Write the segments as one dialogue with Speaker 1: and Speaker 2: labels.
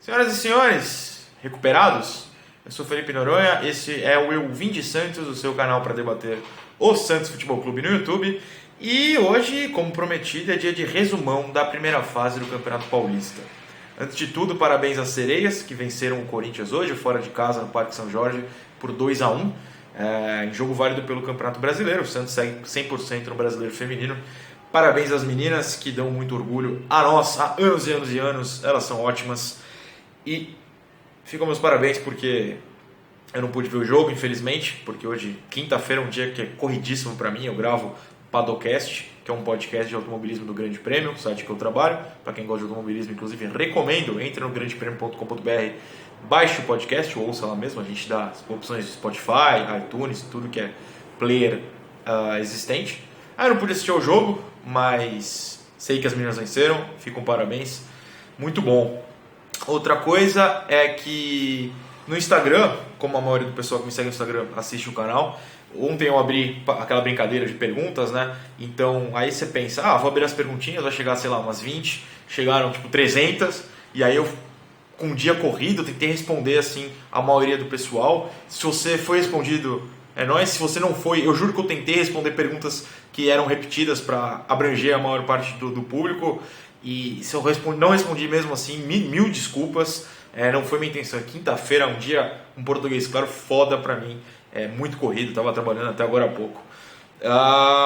Speaker 1: Senhoras e senhores, recuperados? Eu sou Felipe Noronha, esse é o Eu Vim de Santos, o seu canal para debater o Santos Futebol Clube no YouTube. E hoje, como prometido, é dia de resumão da primeira fase do Campeonato Paulista. Antes de tudo, parabéns às Sereias, que venceram o Corinthians hoje, fora de casa, no Parque São Jorge, por 2-1, em jogo válido pelo Campeonato Brasileiro. O Santos segue 100% no Brasileiro Feminino. Parabéns às meninas, que dão muito orgulho a nós há anos e anos e anos. Elas são ótimas. E ficam meus parabéns, porque eu não pude ver o jogo, infelizmente, porque hoje, quinta-feira, é um dia que é corridíssimo para mim. Eu gravo Padocast, que é um podcast de automobilismo do Grande Prêmio, o site que eu trabalho. Para quem gosta de automobilismo, inclusive, recomendo, entre no grandepremio.com.br, baixe o podcast, ou ouça lá mesmo. A gente dá opções de Spotify, iTunes, tudo que é player existente. Eu não pude assistir ao jogo, mas sei que as meninas venceram, ficam parabéns, muito bom. Outra coisa é que no Instagram, como a maioria do pessoal que me segue no Instagram assiste o canal, ontem eu abri aquela brincadeira de perguntas, né? Então aí você pensa, vou abrir as perguntinhas, vai chegar, sei lá, umas 20, chegaram tipo 300, e aí eu, com um dia corrido, tentei responder assim a maioria do pessoal. Se você foi respondido, é nóis. Se você não foi, eu juro que eu tentei responder perguntas que eram repetidas para abranger a maior parte do público. E se eu não respondi mesmo assim, mil desculpas. Não foi minha intenção. Quinta-feira, um dia, um português claro, foda pra mim. Muito corrido, tava trabalhando até agora há pouco.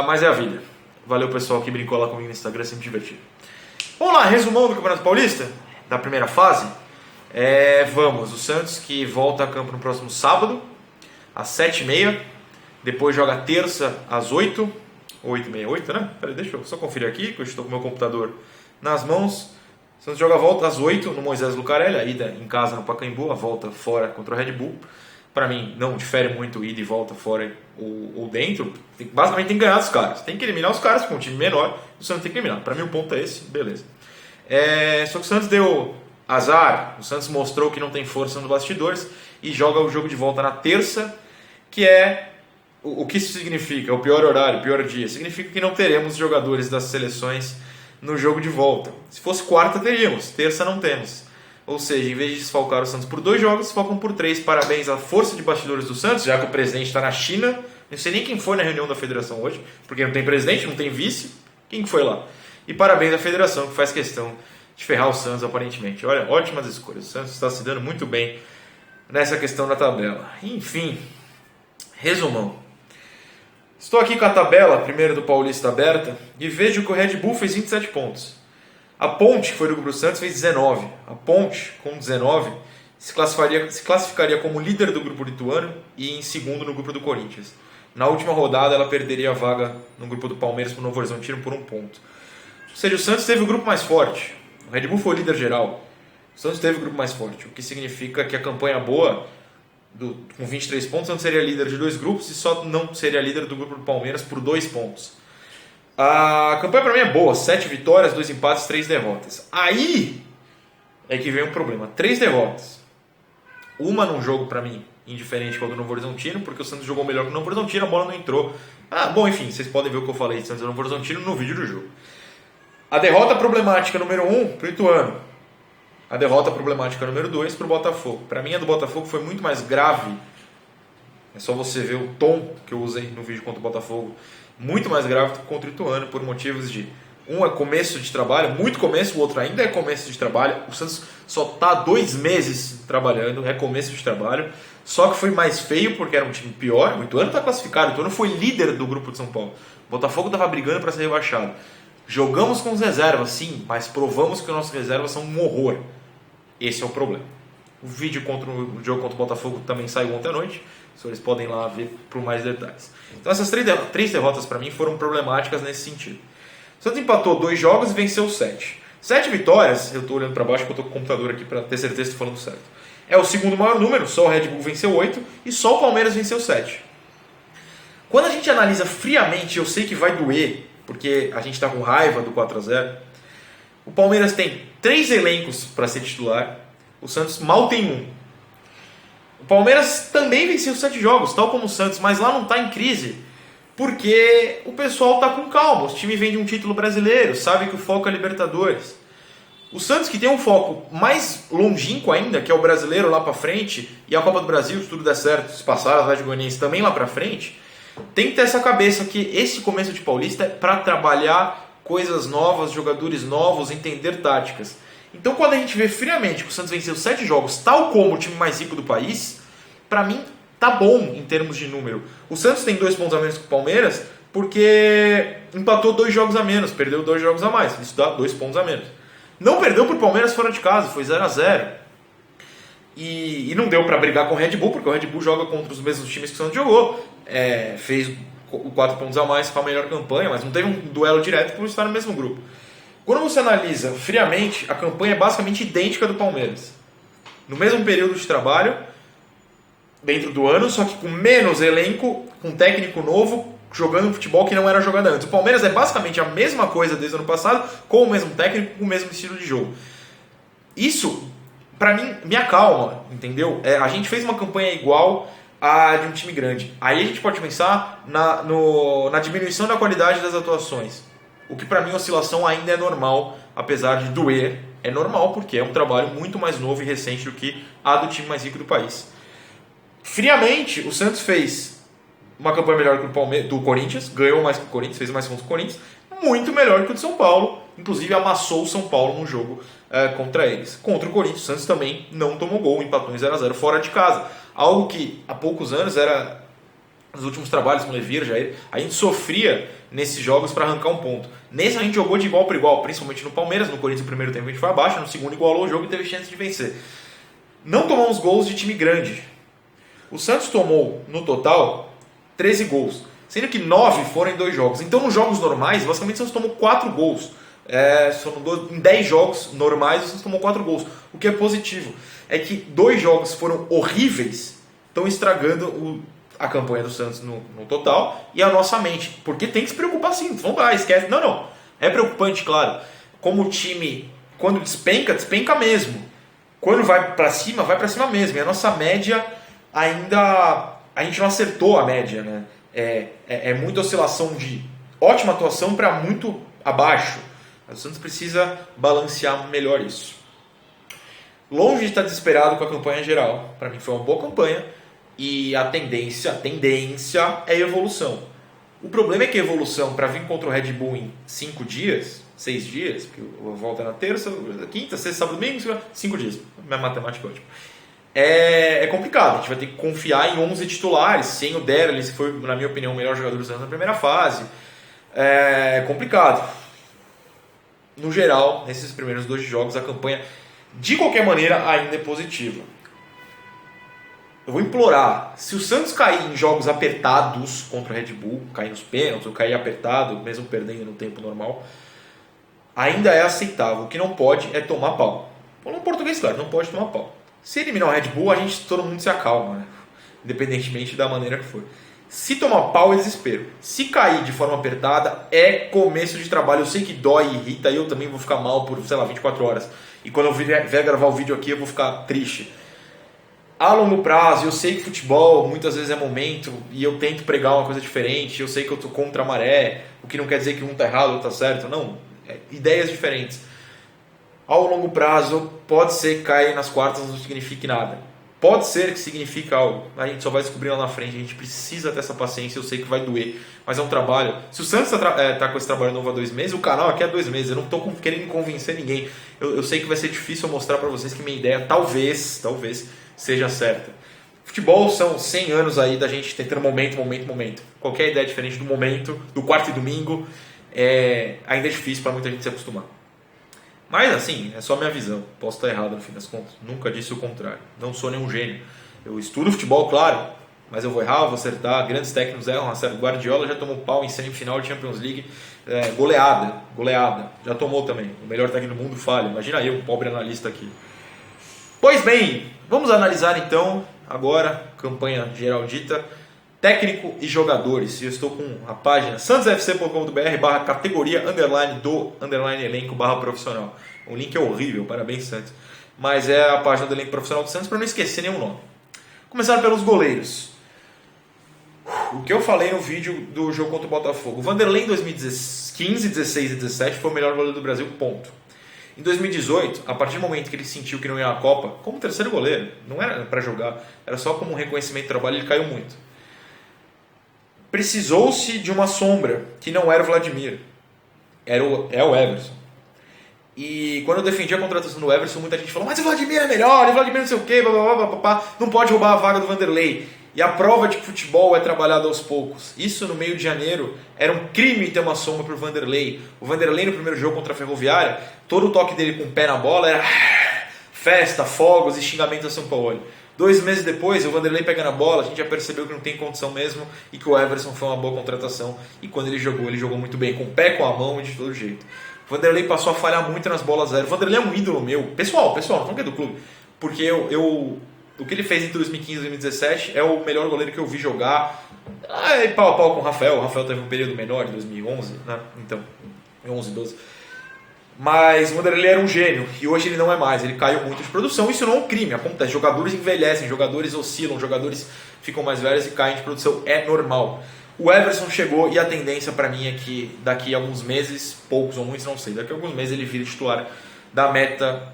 Speaker 1: Mas é a vida. Valeu, pessoal que brincou lá comigo no Instagram, sempre divertido. Vamos lá, resumão do Campeonato Paulista, da primeira fase. Vamos, o Santos, que volta a campo no próximo sábado, às 7h30. Depois joga terça, às 8h. 8h30, 8, né? Peraí, deixa eu só conferir aqui, que eu estou com o meu computador nas mãos. O Santos joga a volta às 8 no Moisés Lucarelli, a ida em casa no Pacaembu, a volta fora contra o Red Bull. Para mim, não difere muito ida e volta fora ou dentro. Basicamente tem que ganhar os caras. Tem que eliminar os caras com um time menor. O Santos tem que eliminar. Para mim o ponto é esse, beleza. Só que o Santos deu azar. O Santos mostrou que não tem força nos bastidores e joga o jogo de volta na terça, que é... O que isso significa? O pior horário, o pior dia. Significa que não teremos jogadores das seleções no jogo de volta. Se fosse quarta, teríamos. Terça, não temos. Ou seja, em vez de desfalcar o Santos por 2 jogos, desfalcam por 3. Parabéns à força de bastidores do Santos, já que o presidente está na China. Não sei nem quem foi na reunião da federação hoje, porque não tem presidente, não tem vice. Quem foi lá? E parabéns à federação, que faz questão de ferrar o Santos, aparentemente. Olha, ótimas escolhas. O Santos está se dando muito bem nessa questão da tabela. Enfim, resumão. Estou aqui com a tabela, primeiro do Paulista aberta, e vejo que o Red Bull fez 27 pontos. A Ponte, que foi do Grupo Santos, fez 19. A Ponte, com 19, se classificaria como líder do Grupo Lituano e em segundo no Grupo do Corinthians. Na última rodada, ela perderia a vaga no Grupo do Palmeiras para o Novo Horizontino por 1 ponto. Ou seja, o Santos teve o grupo mais forte. O Red Bull foi o líder geral. O Santos teve o grupo mais forte, o que significa que a campanha boa... com 23 pontos, não seria líder de 2 grupos e só não seria líder do grupo do Palmeiras por 2 pontos. A campanha para mim é boa, 7 vitórias, 2 empates, 3 derrotas. Aí é que vem um problema, 3 derrotas. Uma num jogo para mim indiferente com o do Novo Horizontino, porque o Santos jogou melhor que o Novo Horizontino, a bola não entrou. Bom, enfim, vocês podem ver o que eu falei de Santos e Novo Horizontino no vídeo do jogo. A derrota problemática número 1 para o Ituano. A derrota problemática número 2 para o Botafogo. Para mim, a do Botafogo foi muito mais grave. É só você ver o tom que eu usei no vídeo contra o Botafogo. Muito mais grave do que contra o Ituano, por motivos de... Um é começo de trabalho, muito começo, o outro ainda é começo de trabalho. O Santos só está 2 meses trabalhando, é começo de trabalho. Só que foi mais feio porque era um time pior. O Ituano está classificado, o Ituano foi líder do grupo de São Paulo. O Botafogo estava brigando para ser rebaixado. Jogamos com os reservas, sim, mas provamos que os nossos reservas são um horror. Esse é o problema. O vídeo o jogo contra o Botafogo também saiu ontem à noite. Os senhores podem ir lá ver por mais detalhes. Então essas 3 derrotas para mim foram problemáticas nesse sentido. O Santos empatou 2 jogos e venceu 7. 7 vitórias, eu estou olhando para baixo porque eu estou com o computador aqui para ter certeza que estou falando certo. É o segundo maior número, só o Red Bull venceu 8 e só o Palmeiras venceu 7. Quando a gente analisa friamente, eu sei que vai doer, porque a gente está com raiva do 4-0. O Palmeiras tem 3 elencos para ser titular. O Santos mal tem 1. O Palmeiras também venceu 7 jogos, tal como o Santos, mas lá não está em crise. Porque o pessoal está com calma. O time vem de um título brasileiro, sabe que o foco é Libertadores. O Santos, que tem um foco mais longínquo ainda, que é o brasileiro lá pra frente, e a Copa do Brasil, se tudo der certo, se passar a Atlético Goianiense também lá pra frente, tem que ter essa cabeça que esse começo de Paulista é para trabalhar coisas novas, jogadores novos, entender táticas. Então quando a gente vê friamente que o Santos venceu 7 jogos, tal como o time mais rico do país, pra mim tá bom em termos de número. O Santos tem 2 pontos a menos que o Palmeiras, porque empatou 2 jogos a menos, perdeu 2 jogos a mais, isso dá 2 pontos a menos. Não perdeu pro Palmeiras fora de casa, foi 0-0. E não deu pra brigar com o Red Bull, porque o Red Bull joga contra os mesmos times que o Santos jogou. Fez 4 pontos a mais com a melhor campanha, mas não teve um duelo direto por estar no mesmo grupo. Quando você analisa friamente, a campanha é basicamente idêntica do Palmeiras. No mesmo período de trabalho, dentro do ano, só que com menos elenco, com técnico novo, jogando um futebol que não era jogado antes. O Palmeiras é basicamente a mesma coisa desde o ano passado, com o mesmo técnico, com o mesmo estilo de jogo. Isso, pra mim, me acalma, entendeu? A gente fez uma campanha igual a de um time grande. Aí a gente pode pensar na diminuição da qualidade das atuações. O que pra mim a oscilação ainda é normal, apesar de doer. É normal porque é um trabalho muito mais novo e recente do que a do time mais rico do país. Friamente, o Santos fez uma campanha melhor que o do Corinthians, ganhou mais que o Corinthians, fez mais pontos que o Corinthians, muito melhor que o de São Paulo, inclusive amassou o São Paulo no jogo contra eles. Contra o Corinthians, o Santos também não tomou gol, empatou em 0-0 fora de casa. Algo que há poucos anos era, nos últimos trabalhos com o Levir, Jair, a gente sofria nesses jogos para arrancar um ponto. Nesse a gente jogou de igual para igual, principalmente no Palmeiras. No Corinthians, no primeiro tempo a gente foi abaixo, no segundo igualou o jogo e teve chance de vencer. Não tomamos gols de time grande. O Santos tomou, no total, 13 gols, sendo que 9 foram em 2 jogos. Então, nos jogos normais, basicamente o Santos tomou 4 gols. Em 10 jogos normais, o Santos tomou 4 gols. O que é positivo é que 2 jogos foram horríveis, estão estragando a campanha do Santos no total e a nossa mente. Porque tem que se preocupar sim. Vamos lá, esquece. Não. É preocupante, claro. Como o time, quando despenca, despenca mesmo. Quando vai pra cima mesmo. E a nossa média ainda... A gente não acertou a média, né? É muita oscilação de ótima atuação para muito abaixo. O Santos precisa balancear melhor isso. Longe de estar desesperado com a campanha geral. Para mim foi uma boa campanha. E a tendência é evolução. O problema é que a evolução, para vir contra o Red Bull em 5 dias, 6 dias, porque volta na terça, quinta, sexta, sábado, domingo, 5 dias. Minha matemática é ótima. É complicado, a gente vai ter que confiar em 11 titulares, sem o Derlis, que foi, na minha opinião, o melhor jogador do Santos na primeira fase. É complicado. No geral, nesses primeiros 2 jogos, a campanha, de qualquer maneira, ainda é positiva. Eu vou implorar, se o Santos cair em jogos apertados contra o Red Bull, cair nos pênaltis ou cair apertado, mesmo perdendo no tempo normal, ainda é aceitável. O que não pode é tomar pau. Falando em português, claro, não pode tomar pau. Se eliminar o Red Bull, todo mundo se acalma, né? Independentemente da maneira que for. Se tomar pau é desespero. Se cair de forma apertada, é começo de trabalho. Eu sei que dói e irrita, e eu também vou ficar mal por, 24 horas. E quando eu vier gravar o vídeo aqui, eu vou ficar triste. A longo prazo, eu sei que futebol muitas vezes é momento, e eu tento pregar uma coisa diferente, eu sei que eu tô contra a maré, o que não quer dizer que um tá errado, outro tá certo. Não, ideias diferentes. Ao longo prazo, pode ser que cair nas quartas não signifique nada. Pode ser que signifique algo. A gente só vai descobrir lá na frente. A gente precisa ter essa paciência. Eu sei que vai doer, mas é um trabalho. Se o Santos tá com esse trabalho novo há 2 meses, o canal aqui há 2 meses. Eu não estou querendo convencer ninguém. Eu sei que vai ser difícil eu mostrar para vocês que minha ideia talvez seja certa. Futebol são 100 anos aí da gente tentando momento. Qualquer ideia diferente do momento, do quarto e domingo, ainda é difícil para muita gente se acostumar. Mas assim, é só minha visão. Posso estar errado no fim das contas. Nunca disse o contrário. Não sou nenhum gênio. Eu estudo futebol, claro, mas eu vou errar, eu vou acertar. Grandes técnicos erram. Guardiola já tomou pau em semifinal de Champions League. Goleada. Já tomou também. O melhor técnico do mundo falha. Imagina eu, um pobre analista aqui. Pois bem, vamos analisar então, agora, campanha geral dita, técnico e jogadores. Eu estou com a página santosfc.com.br/categoria _elenco/profissional. O link é horrível, parabéns Santos. Mas é a página do elenco profissional do Santos para não esquecer nenhum nome. Começar pelos goleiros. O que eu falei no vídeo do jogo contra o Botafogo. O Vanderlei em 2015, 16 e 17 foi o melhor goleiro do Brasil, ponto. Em 2018, a partir do momento que ele sentiu que não ia à Copa, como terceiro goleiro, não era para jogar, era só como um reconhecimento do trabalho, ele caiu muito. Precisou-se de uma sombra, que não era o Vladimir, é o Everson. E quando eu defendi a contratação do Everson, muita gente falou, mas o Vladimir é melhor, o Vladimir não sei o quê, não pode roubar a vaga do Vanderlei. E a prova de que futebol é trabalhado aos poucos. Isso no meio de janeiro era um crime ter uma sombra para o Vanderlei. O Vanderlei no primeiro jogo contra a Ferroviária, todo o toque dele com o pé na bola era festa, fogos e xingamentos a São Paulo. 2 meses depois, o Vanderlei pega na bola, a gente já percebeu que não tem condição mesmo e que o Everson foi uma boa contratação. E quando ele jogou muito bem, com o pé, com a mão e de todo jeito. O Vanderlei passou a falhar muito nas bolas aéreas. O Vanderlei é um ídolo meu. Pessoal, não falando que é do clube. Porque o que ele fez entre 2015 e 2017 é o melhor goleiro que eu vi jogar. Pau a pau com o Rafael. O Rafael teve um período menor, em 2011, né? Então, 11, 12. Mas o Vanderlei era um gênio e hoje ele não é mais. Ele caiu muito de produção. Isso não é um crime, acontece. Jogadores envelhecem, jogadores oscilam, jogadores ficam mais velhos e caem de produção. É normal. O Everson chegou e a tendência para mim é que daqui a alguns meses, poucos ou muitos, não sei, daqui a alguns meses ele vira titular da meta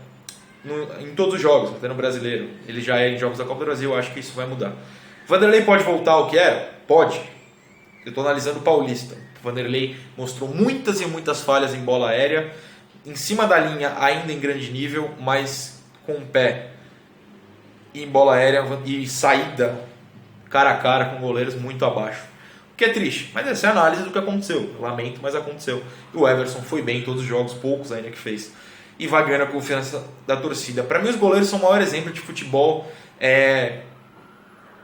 Speaker 1: em todos os jogos, até no Brasileiro. Ele já é em jogos da Copa do Brasil, eu acho que isso vai mudar. Vanderlei pode voltar ao que era? Pode. Eu estou analisando o Paulista. O Vanderlei mostrou muitas e muitas falhas em bola aérea, em cima da linha ainda em grande nível, mas com o pé em bola aérea e saída cara a cara com goleiros muito abaixo. O que é triste, mas essa é a análise do que aconteceu. Lamento, mas aconteceu. E o Everson foi bem em todos os jogos, poucos ainda que fez. E vai ganhando a confiança da torcida. Para mim, os goleiros são o maior exemplo de futebol.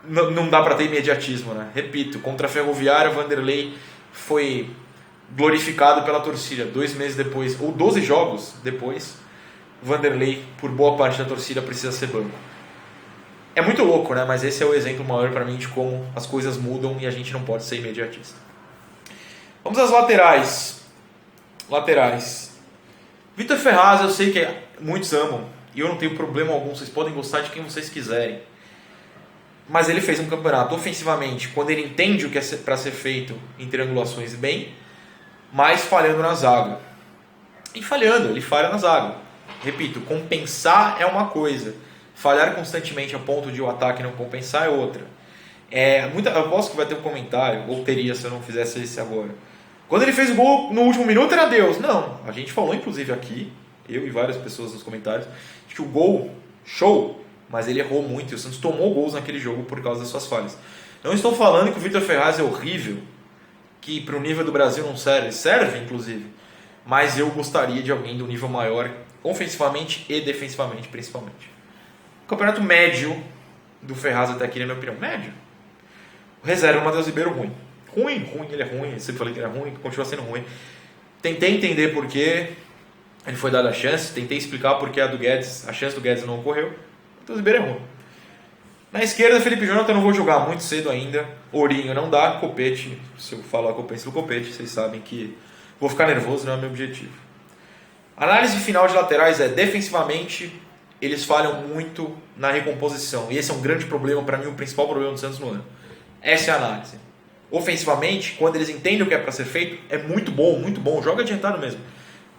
Speaker 1: Não dá para ter imediatismo, né? Repito, contra a Ferroviária, o Vanderlei foi glorificado pela torcida. 2 meses depois, ou 12 jogos depois, o Vanderlei, por boa parte da torcida, precisa ser banco. É muito louco, né? Mas esse é o exemplo maior para mim de como as coisas mudam e a gente não pode ser imediatista. Vamos às laterais. Vitor Ferraz, eu sei que muitos amam e eu não tenho problema algum, vocês podem gostar de quem vocês quiserem. Mas ele fez um campeonato ofensivamente, quando ele entende o que é para ser feito em triangulações bem, mas falhando na zaga. E ele falha na zaga. Repito, compensar é uma coisa, falhar constantemente a ponto de o ataque não compensar é outra. Eu aposto que vai ter um comentário, ou teria se eu não fizesse esse agora. Quando ele fez o gol no último minuto era Deus. Não, a gente falou inclusive aqui, eu e várias pessoas nos comentários, que o gol, show, mas ele errou muito e o Santos tomou gols naquele jogo por causa das suas falhas. Não estou falando que o Vitor Ferraz é horrível, que para o nível do Brasil não serve inclusive, mas eu gostaria de alguém do nível maior, ofensivamente e defensivamente principalmente. O campeonato médio do Ferraz até aqui, na minha opinião, médio. O reserva é o Matheus Ribeiro ruim, ele é ruim, eu sempre falei que ele é ruim, continua sendo ruim. Tentei entender por que ele foi dado a chance, tentei explicar por que a chance do Guedes não ocorreu. Matheus Ribeiro é ruim. Na esquerda, Felipe Jonathan, eu não vou jogar muito cedo ainda. Ourinho não dá, Copete, se eu falar que eu penso no Copete, vocês sabem que vou ficar nervoso, não é meu objetivo. A análise final de laterais defensivamente, eles falham muito na recomposição. E esse é um grande problema, para mim, o principal problema do Santos no ano. Essa é a análise. Ofensivamente, quando eles entendem o que é para ser feito, é muito bom, joga adiantado mesmo.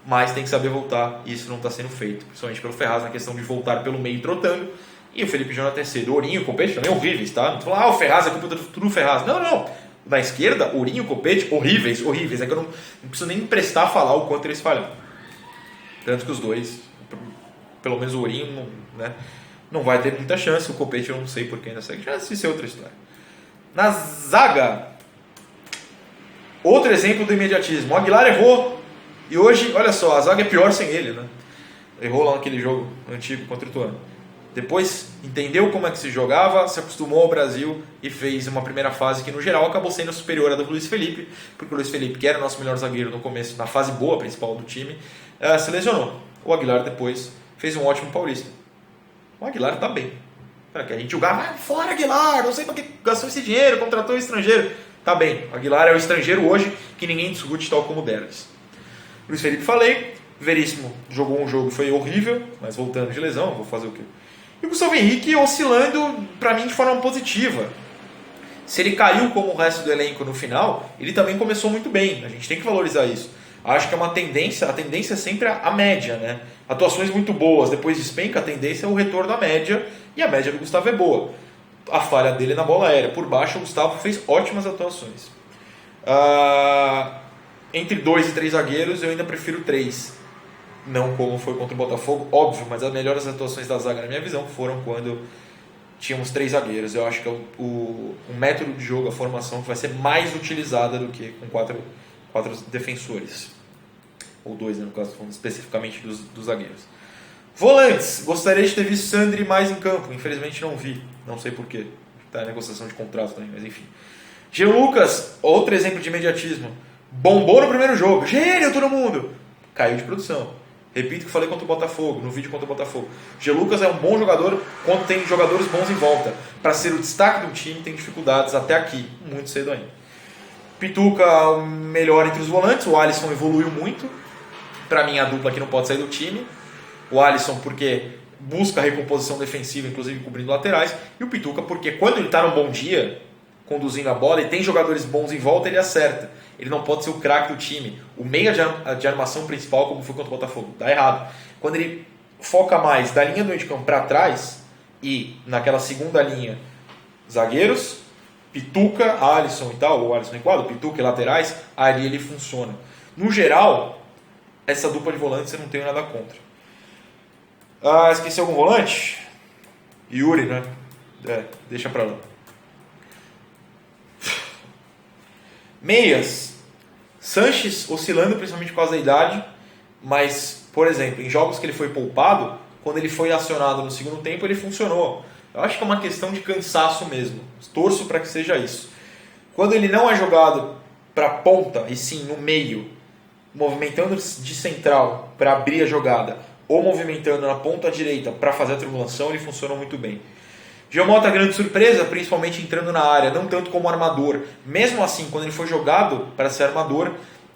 Speaker 1: Mas tem que saber voltar, e isso não está sendo feito. Principalmente pelo Ferraz, na questão de voltar pelo meio trotando. E o Felipe Jonathan é cedo. Ourinho e o Copete também horríveis, tá? Não tô falando, o Ferraz é culpa do Ferraz. Não. Na esquerda, Ourinho e o Copete, horríveis. É que eu não preciso nem emprestar a falar o quanto eles falham. Tanto que os dois, pelo menos o Ourinho, não vai ter muita chance. O Copete eu não sei porque ainda segue. Já isso é outra história. Na zaga, outro exemplo do imediatismo. O Aguilar errou. E hoje, olha só, a zaga é pior sem ele, né? Errou lá naquele jogo antigo contra o Ituano. Depois entendeu como é que se jogava, se acostumou ao Brasil e fez uma primeira fase que no geral acabou sendo superior à do Luiz Felipe, porque o Luiz Felipe, que era o nosso melhor zagueiro no começo, na fase boa principal do time, se lesionou. O Aguilar depois fez um ótimo Paulista. O Aguilar tá bem. Para que a gente julgava, fora Aguilar, não sei para que gastou esse dinheiro, contratou um estrangeiro. Tá bem, o Aguilar é o estrangeiro hoje que ninguém discute tal como o Deres. Luiz Felipe falei, Veríssimo jogou um jogo, foi horrível, mas voltando de lesão, vou fazer o quê? E o Gustavo Henrique oscilando, para mim, de forma positiva. Se ele caiu como o resto do elenco no final, ele também começou muito bem. A gente tem que valorizar isso. Acho que é uma tendência, a tendência é sempre a média, né? Atuações muito boas, depois despenca, a tendência é o retorno à média, e a média do Gustavo é boa. A falha dele é na bola aérea. Por baixo, o Gustavo fez ótimas atuações. Entre 2 e 3 zagueiros, eu ainda prefiro 3. Não como foi contra o Botafogo, óbvio, mas as melhores atuações da zaga, na minha visão, foram quando tínhamos 3 zagueiros. Eu acho que é o método de jogo, a formação, que vai ser mais utilizada do que com 4 defensores. Ou 2, né, no caso, falando especificamente dos zagueiros. Volantes, gostaria de ter visto Sandri mais em campo. Infelizmente não vi, não sei porquê. Está em negociação de contrato também, mas enfim. Jean Lucas, outro exemplo de imediatismo. Bombou no primeiro jogo. Gênio todo mundo! Caiu de produção. Repito o que falei contra o Botafogo, no vídeo contra o Botafogo. Jean Lucas é um bom jogador quando tem jogadores bons em volta. Para ser o destaque do time, tem dificuldades até aqui, muito cedo ainda. Pituca, o melhor entre os volantes. O Alisson evoluiu muito. Para mim, a dupla aqui não pode sair do time. O Alisson porque busca a recomposição defensiva, inclusive cobrindo laterais. E o Pituca porque quando ele está num bom dia, conduzindo a bola, e tem jogadores bons em volta, ele acerta. Ele não pode ser o craque do time. O meia de armação principal, como foi contra o Botafogo, dá errado. Quando ele foca mais da linha do meio de campo para trás, e naquela segunda linha, zagueiros, Pituca, Alisson e tal, ou Alisson em quadro, Pituca e laterais, ali ele funciona. No geral, essa dupla de volantes eu não tenho nada contra. Esqueci algum volante? Yuri, né? Deixa pra lá. Meias. Sanches oscilando principalmente por causa da idade, mas, por exemplo, em jogos que ele foi poupado, quando ele foi acionado no segundo tempo, ele funcionou. Eu acho que é uma questão de cansaço mesmo. Torço para que seja isso. Quando ele não é jogado para ponta, e sim no meio, movimentando de central para abrir a jogada, ou movimentando na ponta direita para fazer a triangulação, ele funciona muito bem. Giamota, grande surpresa, principalmente entrando na área, não tanto como armador. Mesmo assim, quando ele foi jogado para ser armador,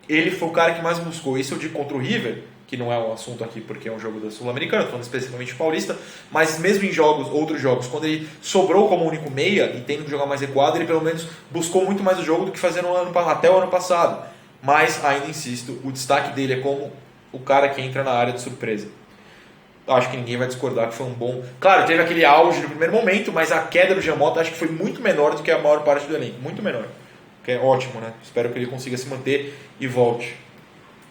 Speaker 1: ele foi o cara que mais buscou. Isso eu digo contra o River, que não é um assunto aqui porque é um jogo da Sul-Americana, falando especificamente paulista, mas mesmo em outros jogos, quando ele sobrou como único meia e tendo que jogar mais recuado, ele pelo menos buscou muito mais o jogo do que fazia até o ano passado. Mas, ainda insisto, o destaque dele é como o cara que entra na área de surpresa. Acho que ninguém vai discordar que foi um bom... Claro, teve aquele auge no primeiro momento, mas a queda do Giamota acho que foi muito menor do que a maior parte do elenco. Muito menor. Que é ótimo, né? Espero que ele consiga se manter e volte.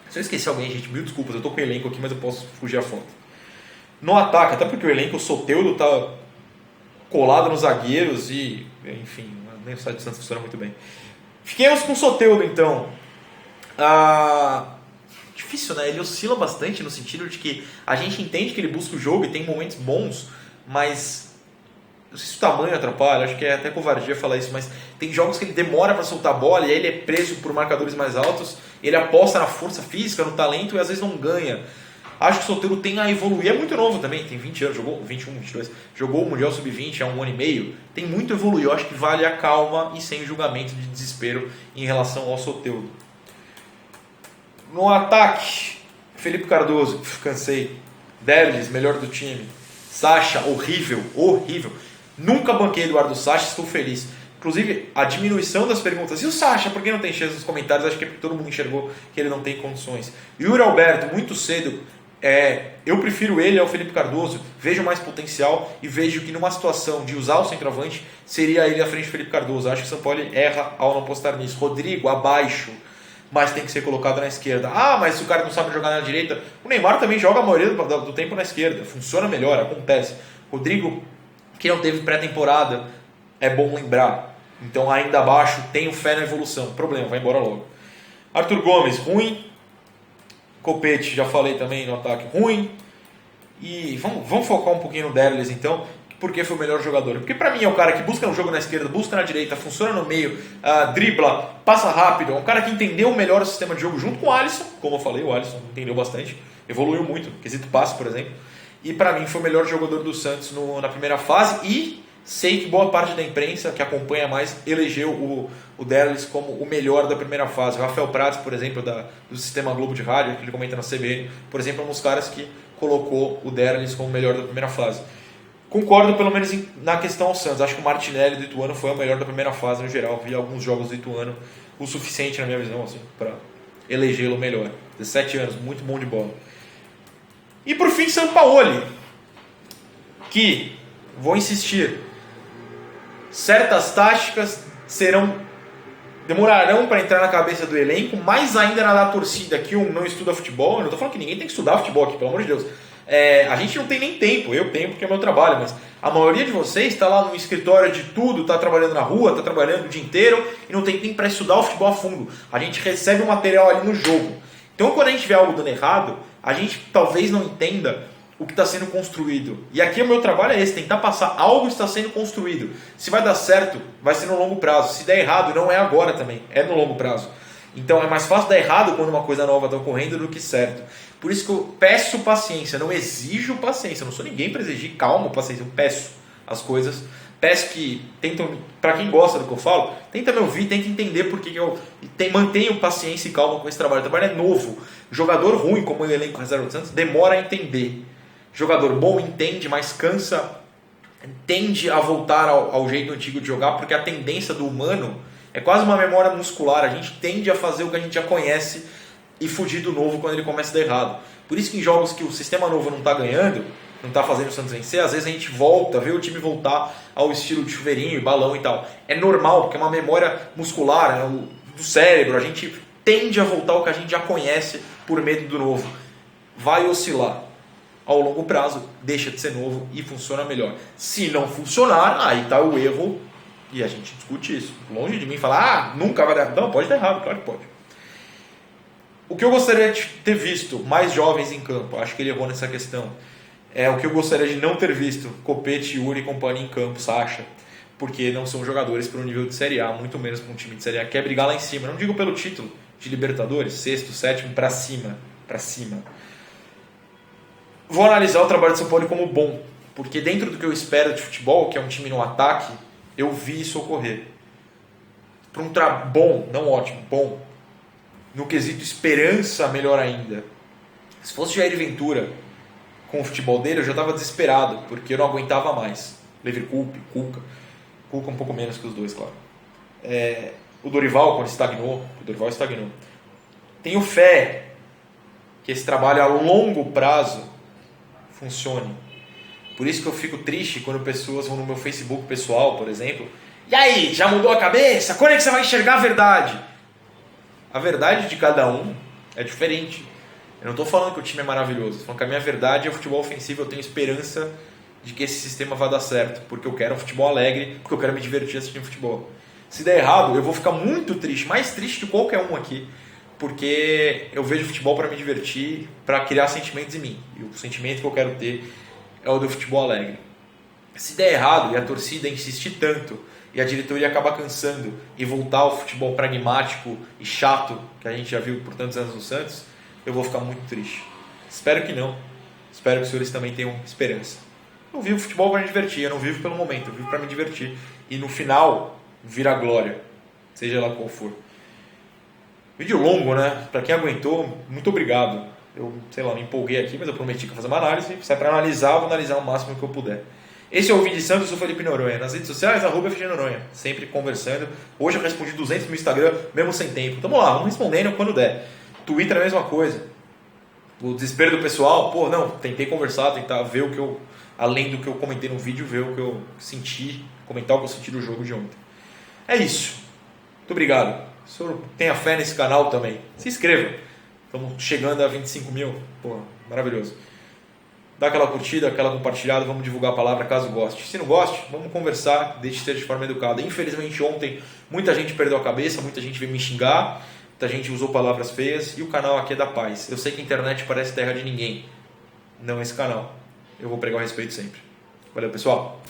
Speaker 1: Se eu esqueci alguém, gente, mil desculpas. Eu tô com o elenco aqui, mas eu posso fugir a foto. No ataque, até porque o elenco, o Soteldo tá colado nos zagueiros e... Enfim, nem o site do Santos funciona muito bem. Fiquemos com o Soteldo, então. Difícil, né? Ele oscila bastante no sentido de que a gente entende que ele busca o jogo e tem momentos bons, mas não sei se o tamanho atrapalha, acho que é até covardia falar isso, mas tem jogos que ele demora para soltar a bola e aí ele é preso por marcadores mais altos, ele aposta na força física, no talento e às vezes não ganha. Acho que o Soteldo tem a evoluir, é muito novo também, tem 20 anos, jogou 21, 22, jogou o Mundial Sub-20 há 1 ano e meio, tem muito a evoluir. Eu acho que vale a calma e sem julgamento de desespero em relação ao Soteldo. No ataque, Felipe Cardoso, cansei. Derlis, melhor do time. Sacha, horrível. Nunca banquei Eduardo Sacha, estou feliz. Inclusive, a diminuição das perguntas. E o Sacha, por que não tem chance nos comentários? Acho que todo mundo enxergou que ele não tem condições. Yuri Alberto, muito cedo. Eu prefiro ele ao Felipe Cardoso. Vejo mais potencial e vejo que numa situação de usar o centroavante, seria ele à frente do Felipe Cardoso. Acho que o São Paulo erra ao não apostar nisso. Rodrigo, abaixo, mas tem que ser colocado na esquerda. Mas se o cara não sabe jogar na direita, o Neymar também joga a maioria do tempo na esquerda. Funciona melhor, acontece. Rodrigo, que não teve pré-temporada, é bom lembrar. Então ainda abaixo, tenho fé na evolução. Problema, vai embora logo. Arthur Gomes, ruim. Copete, já falei também no ataque, ruim. E vamos focar um pouquinho no Derlis então. Porque foi o melhor jogador. Porque pra mim é o cara que busca um jogo na esquerda, busca na direita, funciona no meio, dribla, passa rápido. É um cara que entendeu melhor o sistema de jogo junto com o Alisson. Como eu falei, o Alisson entendeu bastante. Evoluiu muito, quesito passe, por exemplo. E pra mim foi o melhor jogador do Santos na primeira fase. E sei que boa parte da imprensa que acompanha mais elegeu o Derlis como o melhor da primeira fase. O Rafael Prats, por exemplo, do Sistema Globo de Rádio, que ele comenta na CBN, por exemplo, é um dos caras que colocou o Derlis como o melhor da primeira fase. Concordo pelo menos na questão ao Santos. Acho que o Martinelli do Ituano foi o melhor da primeira fase no geral. Vi alguns jogos do Ituano o suficiente, na minha visão, assim, para elegê-lo melhor. 17 anos, muito bom de bola. E por fim, Sampaoli, que, vou insistir, certas táticas demorarão para entrar na cabeça do elenco, mais ainda na da torcida que não estuda futebol. Eu não estou falando que ninguém tem que estudar futebol aqui, pelo amor de Deus. A gente não tem nem tempo, eu tenho porque é meu trabalho, mas a maioria de vocês está lá no escritório de tudo, está trabalhando na rua, está trabalhando o dia inteiro e não tem tempo para estudar o futebol a fundo. A gente recebe o material ali no jogo. Então quando a gente vê algo dando errado, a gente talvez não entenda o que está sendo construído. E aqui o meu trabalho é esse, tentar passar algo que está sendo construído. Se vai dar certo, vai ser no longo prazo. Se der errado, não é agora também, é no longo prazo. Então é mais fácil dar errado quando uma coisa nova está ocorrendo do que certo. Por isso que eu peço paciência, não exijo paciência. Eu não sou ninguém para exigir calma ou paciência. Eu peço as coisas. Peço que tentam, para quem gosta do que eu falo, tenta me ouvir, tenta entender por que eu mantenho paciência e calma com esse trabalho. O trabalho é novo. Jogador ruim, como o elenco reserva do Santos, demora a entender. Jogador bom entende, mas cansa, tende a voltar ao jeito antigo de jogar, porque a tendência do humano é quase uma memória muscular. A gente tende a fazer o que a gente já conhece e fugir do novo quando ele começa a dar errado. Por isso que em jogos que o sistema novo não está ganhando, não está fazendo o Santos vencer, às vezes a gente volta, vê o time voltar ao estilo de chuveirinho e balão e tal. É normal, porque é uma memória muscular, né, do cérebro. A gente tende a voltar ao que a gente já conhece por medo do novo. Vai oscilar. Ao longo prazo, deixa de ser novo e funciona melhor. Se não funcionar, aí está o erro e a gente discute isso. Longe de mim falar, nunca vai dar. Não, pode dar errado, claro que pode. O que eu gostaria de ter visto mais jovens em campo, acho que ele errou nessa questão. O que eu gostaria de não ter visto, Copete, Yuri e companhia em campo, Sacha, porque não são jogadores para um nível de Série A, muito menos para um time de Série A, quer brigar lá em cima. Não digo pelo título de Libertadores, sexto, sétimo, para cima. Vou analisar o trabalho de São Paulo como bom, porque dentro do que eu espero de futebol, que é um time no ataque, eu vi isso ocorrer. Para um bom, não ótimo, bom. No quesito esperança, melhor ainda. Se fosse Jair Ventura com o futebol dele, eu já estava desesperado, porque eu não aguentava mais. Leverkusen, Cuca um pouco menos que os dois, claro. O Dorival, quando estagnou, Tenho fé que esse trabalho a longo prazo funcione. Por isso que eu fico triste quando pessoas vão no meu Facebook pessoal, por exemplo, e aí, já mudou a cabeça? Quando é que você vai enxergar a verdade? A verdade de cada um é diferente. Eu não estou falando que o time é maravilhoso, estou falando que a minha verdade é o futebol ofensivo. Eu tenho esperança de que esse sistema vai dar certo, porque eu quero um futebol alegre, porque eu quero me divertir assistindo futebol. Se der errado, eu vou ficar muito triste, mais triste do que qualquer um aqui, porque eu vejo futebol para me divertir, para criar sentimentos em mim. E o sentimento que eu quero ter é o do futebol alegre. Se der errado e a torcida insistir tanto e a diretoria acabar cansando e voltar ao futebol pragmático e chato que a gente já viu por tantos anos no Santos, eu vou ficar muito triste. Espero que não. Espero que os senhores também tenham esperança. Eu vivo futebol para me divertir, eu não vivo pelo momento, eu vivo para me divertir. E no final, vira glória, seja lá qual for. Vídeo longo, né? Para quem aguentou, muito obrigado. Eu, me empolguei aqui, mas eu prometi que ia fazer uma análise. Se é para analisar, eu vou analisar o máximo que eu puder. Esse é o Vídeo de Santos, eu sou Felipe Noronha. Nas redes sociais, @FGNoronha. Sempre conversando. Hoje eu respondi 200 no Instagram, mesmo sem tempo. Tamo lá, vamos respondendo quando der. Twitter é a mesma coisa. O desespero do pessoal, tentei conversar, tentar ver o que eu, além do que eu comentei no vídeo, ver o que eu senti, comentar o que eu senti do jogo de ontem. É isso. Muito obrigado. O senhor tenha fé nesse canal também. Se inscreva. Estamos chegando a 25 mil. Maravilhoso. Dá aquela curtida, aquela compartilhada, vamos divulgar a palavra caso goste. Se não goste, vamos conversar, deixe ser de forma educada. Infelizmente ontem muita gente perdeu a cabeça, muita gente veio me xingar, muita gente usou palavras feias e o canal aqui é da paz. Eu sei que a internet parece terra de ninguém. Não esse canal. Eu vou pregar o respeito sempre. Valeu, pessoal.